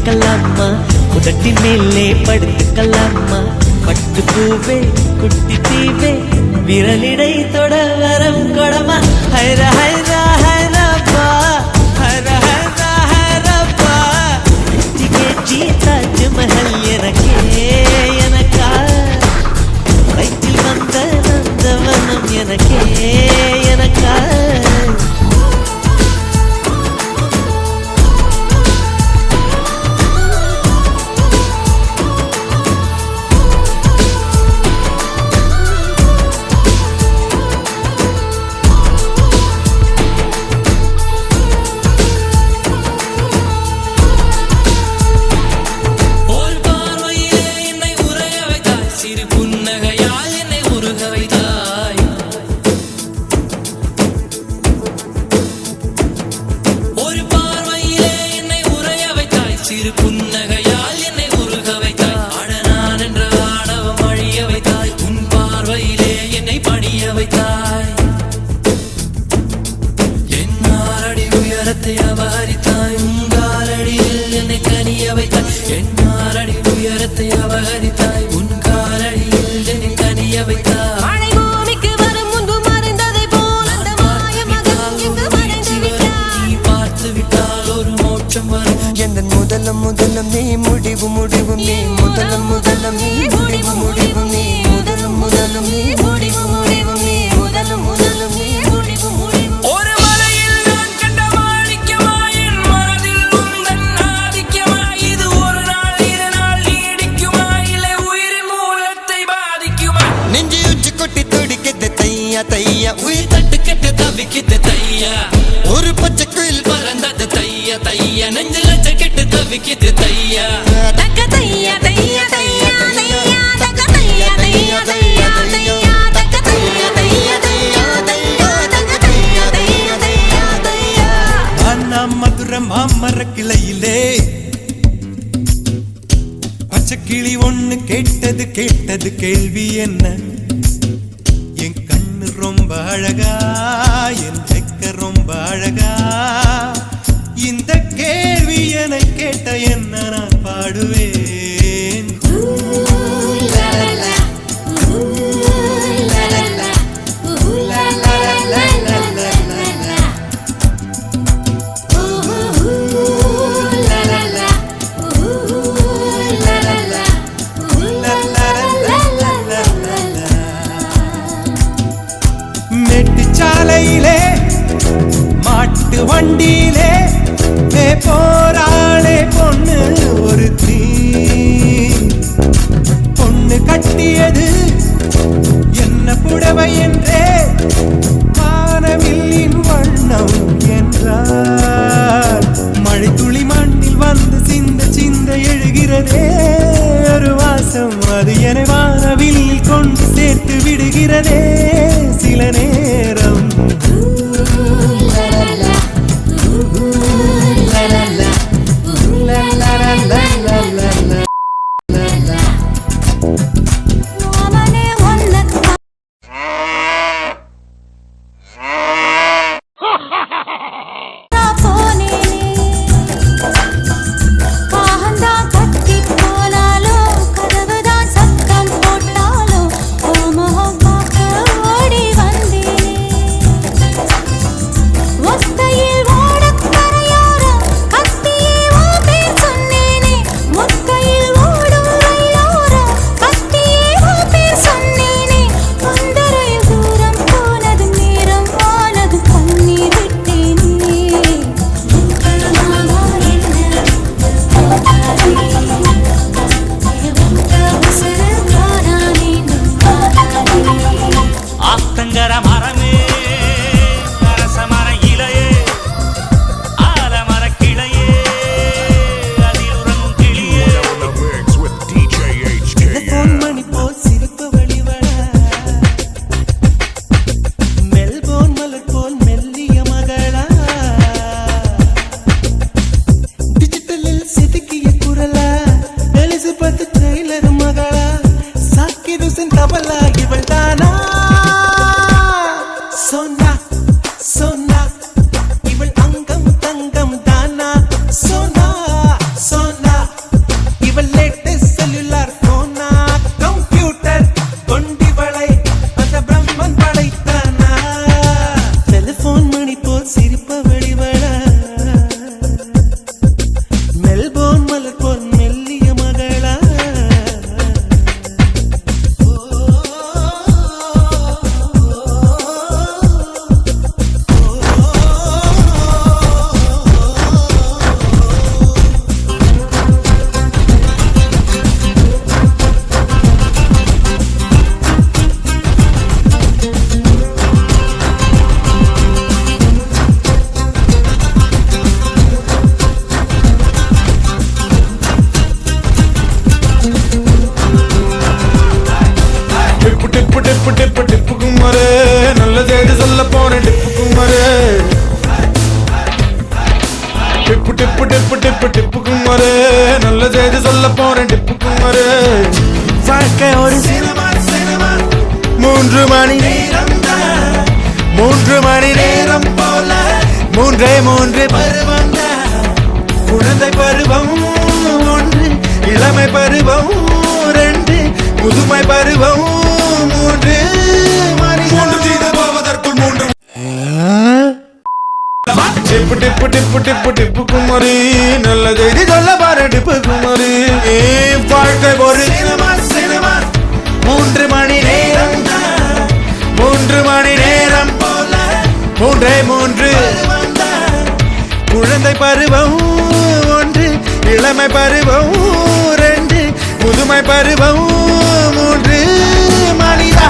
எடுத்துக்கலாமா, உதட்டின் மேலே படுத்துக்கலாமா, பட்டு பூவே குட்டி தீவே விரலிடை தொட வரம் கொடமா, ஹைர ஹைரா ஹைரப்பா ஹைர ஹைரா ஹைரப்பா, கேச்சி தாஜ்மஹல் எனக்கே எனக்கா, வயிற்றில் வந்த நந்தவனம் எனக்கே எனக்கா. புன்னகையால் என்னை உருக வைத்தாய், அடனான் என்ற ஆணவம் அழிய வைத்தாய், உன் பார்வையிலே என்னை பணிய வைத்தாய், என் ஆறடி உயரத்தை அபகரித்தாய், உன் காலடியில் என்னை கனிய வைத்தாய், என் ஆறடி உயரத்தை அபகரித்தாய், உன் காலடியில் என்னை கனிய வைத்தாய். முதலம் முதலம் நீ முடிவு முடிவும் நீ, முதலம் முதலம் நீ முடிவு முடிவும் நீ, முதலம் முதலம் நீ முடிவு முடிவும் நீ, முதலம் முதலம் நீ முடிவு முடிவும். ஒரு மலையில் நான் கண்ட மாணிக்கமா, என் மனதில் உந்தன் ஆதிக்கமா, இது ஒரு நாள் இரு நாள் நீடிக்குமா, இல்லை உயிரின் மூலத்தை பாதிக்குமா, நெஞ்சு உச்சி கொட்டி துடிக்குது தையா தையா, உயிர் தட்டு கெட்டு தவிக்குது தையா, ஒரு பச்சை குயில் பறந்தது தையா தையா, நெஞ்சில் கெட்டு தவிக்குது தையா, தக்க தையா தையா தையா தையா, தக்க தையா தையா தையா தையா, தக்க தையா தையா தையா தையா, தக்க தையா தையா தையா தையா. அண்ணா மதுரை மாமர கிளையிலே பச்சை கிளி ஒண்ணு கேட்டது கேட்டது கேள்வி என்ன, என் கண்ணு ரொம்ப அழகா என் வெக்க ரொம்ப அழகா, இந்த கேள்வி என கேட்ட என்ன நான் பாடுவேன். மேட்டுச்சாலையிலே மாட்டு வண்டியிலே போராளே பொண்ணு ஒரு தீ, பொண்ணு கட்டியது என்ன புடவை என்றே வானவில்லின் வண்ணம் என்றார், மழை துளி மண்ணில் வந்து சிந்த சிந்த எழுகிறதே ஒரு வாசம், அது என வானவில்லில் கொண்டு சேர்த்து விடுகிறதே சில நேரம். கதவுதான் சத்தம் போட்டாலும் ஓ முகம் பார்க்க ஓடி வந்தேன். டிப்பு டிப்பு டிப்பு குமாரு நல்ல செய்தி சொல்ல போனேன் டிப்பு குமாரு டிப்பு டிப்பு டிப்பு டிப்பு டிப்பு குமாரு நல்ல செய்தி சொல்ல போனேன் டிப்பு குமாரு வாழ்க்கை ஒரு சினிமா சினிமா 3 மணி நேரம் 3 மணி நேரம் போல 3 பருவம் குழந்தை பருவம் 1 இளமை பருவம் 2 முதுமை பருவம் 3 மணி 3 தீது போவதற்குள் 3 டிப்பு டிப்பு டிப்பு டிப்பு டிப்பு குமாரி நல்ல செய்தி சொல்ல பாரு டிப்பு குமாரி வாழ்க்கை ஒரு சினிமா சினிமா 3 மணி நேரம் 3 மணி நேரம் போல 3 குழந்தை பருவம் 1 இளமை பருவம் 2 முதுமை பருவம் 3 மணிதா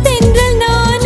தென்றல் நானே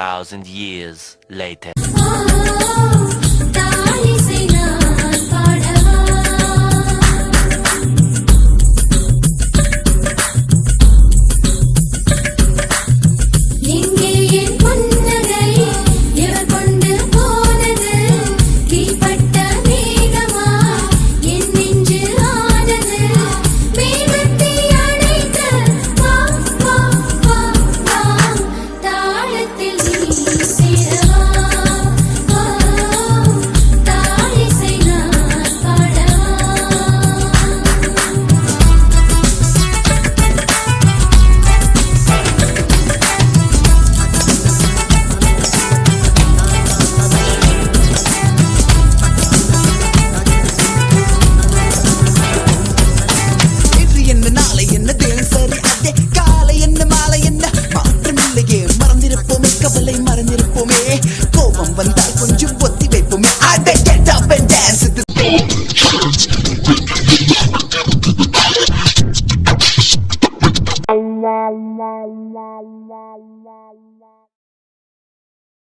2,000 years later. ஆ